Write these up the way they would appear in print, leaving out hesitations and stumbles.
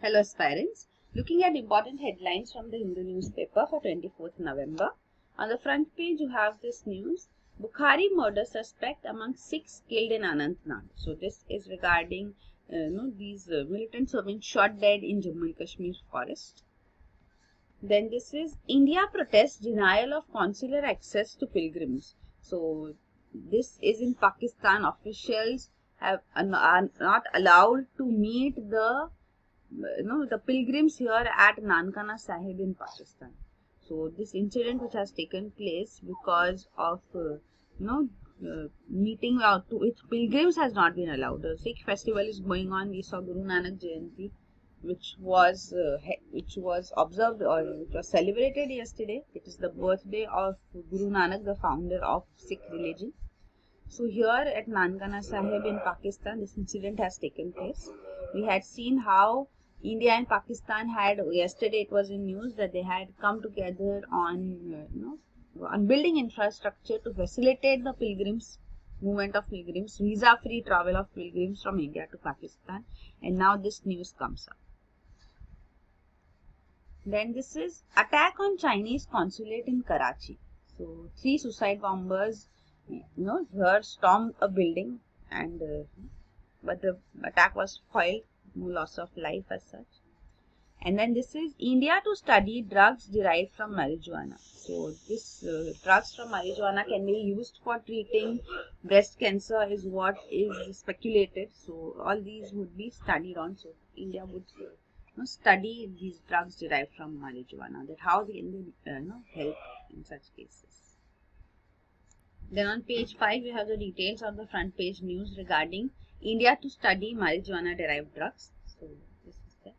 Hello aspirants, looking at important headlines from the Hindu newspaper for 24th November. On the front page you have this news, Bukhari murder suspect among 6 killed in Anantnag. So this is regarding these militants who have been shot dead in Jammu and Kashmir forest. Then this is India protests denial of consular access to pilgrims. So this is in Pakistan. Officials are not allowed to meet the pilgrims here at Nankana Sahib in Pakistan. So this incident which has taken place because of meeting out to which pilgrims has not been allowed. The Sikh festival is going on. We saw Guru Nanak Jayanti, which was observed or which was celebrated yesterday. It is the birthday of Guru Nanak, the founder of Sikh religion. So here at Nankana Sahib in Pakistan, this incident has taken place. We had seen how India and Pakistan had, yesterday it was in news that they had come together on building infrastructure to facilitate the movement of pilgrims, visa-free travel of pilgrims from India to Pakistan, and now this news comes up. Then this is attack on Chinese consulate in Karachi. So 3 suicide bombers here stormed a building, and but the attack was foiled, no loss of life as such. And then this is India to study drugs derived from marijuana. So this drugs from marijuana can be used for treating breast cancer is what is speculated. So all these would be studied on. So India would study these drugs derived from marijuana, that how they can help in such cases. Then on page 5, we have the details of the front page news regarding India to study marijuana derived drugs. So this is that.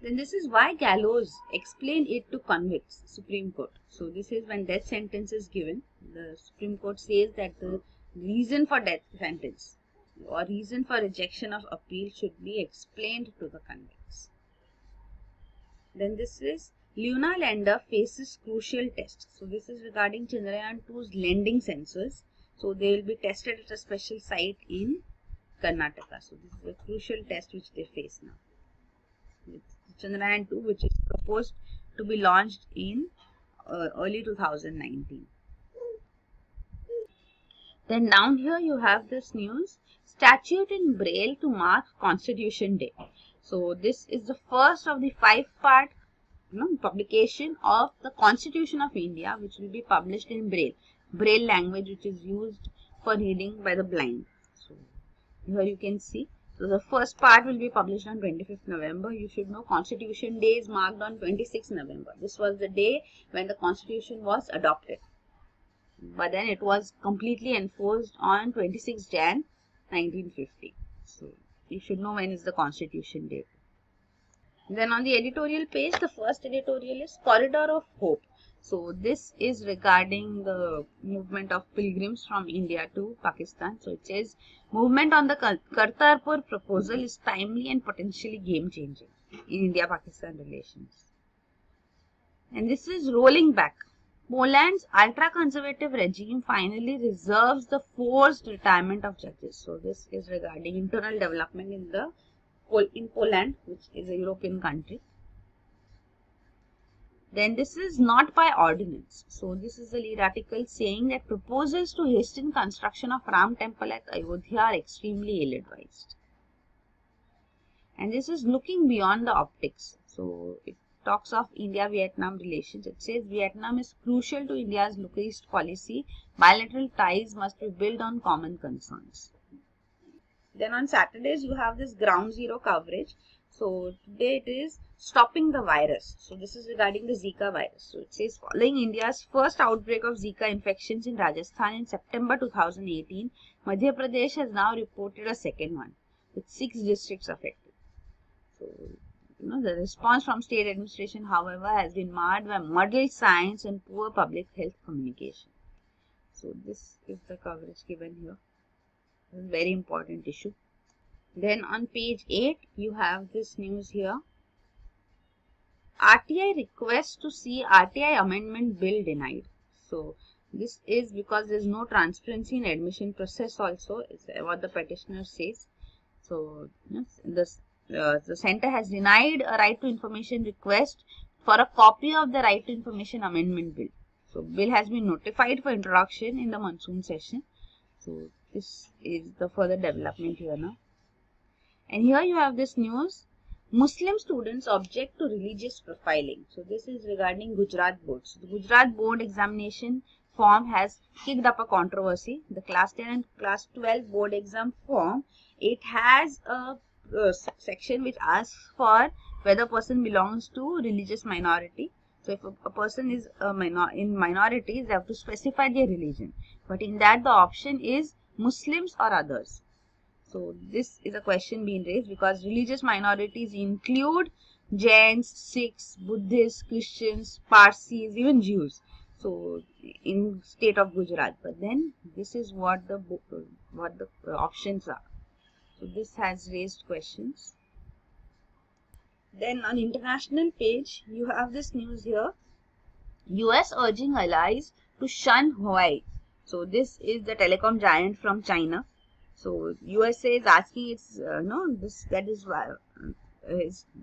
Then this is why gallows, explain it to convicts, Supreme Court. So this is when death sentence is given. The Supreme Court says that the reason for death sentence or reason for rejection of appeal should be explained to the convicts. Then this is Lunar lander faces crucial test. So this is regarding Chandrayaan 2's landing sensors. So they will be tested at a special site in Karnataka. So this is a crucial test which they face now. It's Chandrayaan 2, which is proposed to be launched in early 2019. Then down here you have this news, statute in Braille to mark Constitution Day. So this is the first of the 5-part publication of the Constitution of India, which will be published in Braille language, which is used for reading by the blind. So here you can see. So the first part will be published on 25th November. You should know Constitution Day is marked on 26th November. This was the day when the Constitution was adopted. But then it was completely enforced on 26th Jan 1950. So you should know when is the Constitution Day. Then on the editorial page, the first editorial is Corridor of Hope. So this is regarding the movement of pilgrims from India to Pakistan. So it says, movement on the Kartarpur proposal is timely and potentially game-changing in India-Pakistan relations. And this is rolling back. Poland's ultra-conservative regime finally reserves the forced retirement of judges. So this is regarding internal development in Poland, which is a European country. Then this is not by ordinance. So this is the lead article saying that proposals to hasten construction of Ram temple at Ayodhya are extremely ill-advised. And this is looking beyond the optics. So it talks of India-Vietnam relations. It says Vietnam is crucial to India's look east policy. Bilateral ties must be built on common concerns. Then on Saturdays, you have this ground zero coverage. So today it is stopping the virus. So this is regarding the Zika virus. So it says following India's first outbreak of Zika infections in Rajasthan in September 2018, Madhya Pradesh has now reported a second one with 6 districts affected. So the response from state administration, however, has been marred by muddled science and poor public health communication. So this is the coverage given here. This is a very important issue. Then on page 8, you have this news here. RTI request to see RTI amendment bill denied. So this is because there is no transparency in admission process also. It's what the petitioner says. So the the center has denied a right to information request for a copy of the right to information amendment bill. So bill has been notified for introduction in the monsoon session. So this is the further development here now. And here you have this news. Muslim students object to religious profiling. So this is regarding Gujarat board. So the Gujarat board examination form has kicked up a controversy. The class 10 and class 12 board exam form, it has a section which asks for whether a person belongs to religious minority. So if a person is in minorities, they have to specify their religion. But in that the option is Muslims or others. So this is a question being raised because religious minorities include Jains, Sikhs, Buddhists, Christians, Parsis, even Jews. So in state of Gujarat, but then this is what the options are. So this has raised questions. Then on international page, you have this news here. US urging allies to shun Huawei. So this is the telecom giant from China. So USA is asking its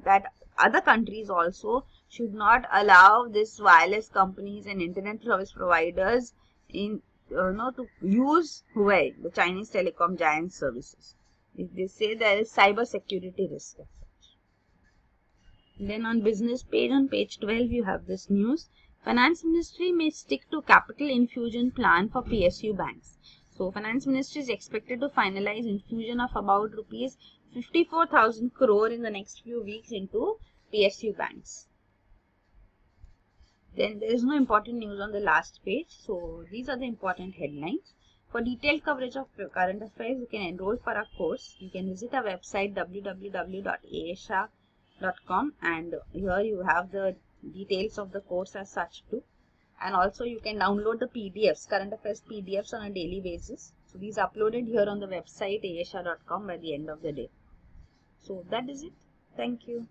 that other countries also should not allow this wireless companies and internet service providers in to use Huawei, the Chinese telecom giant services. If they say there is cyber security risk as such. Then on business page, on page 12, you have this news. Finance Ministry may stick to capital infusion plan for PSU banks. So Finance Ministry is expected to finalize infusion of about rupees 54,000 crore in the next few weeks into PSU banks. Then there is no important news on the last page. So these are the important headlines. For detailed coverage of current affairs, you can enroll for our course. You can visit our website www.aashah.com, and here you have the details of the course as such too. And also you can download the PDFs, current affairs PDFs on a daily basis. So these are uploaded here on the website aashah.com by the end of the day. So that is it. Thank you.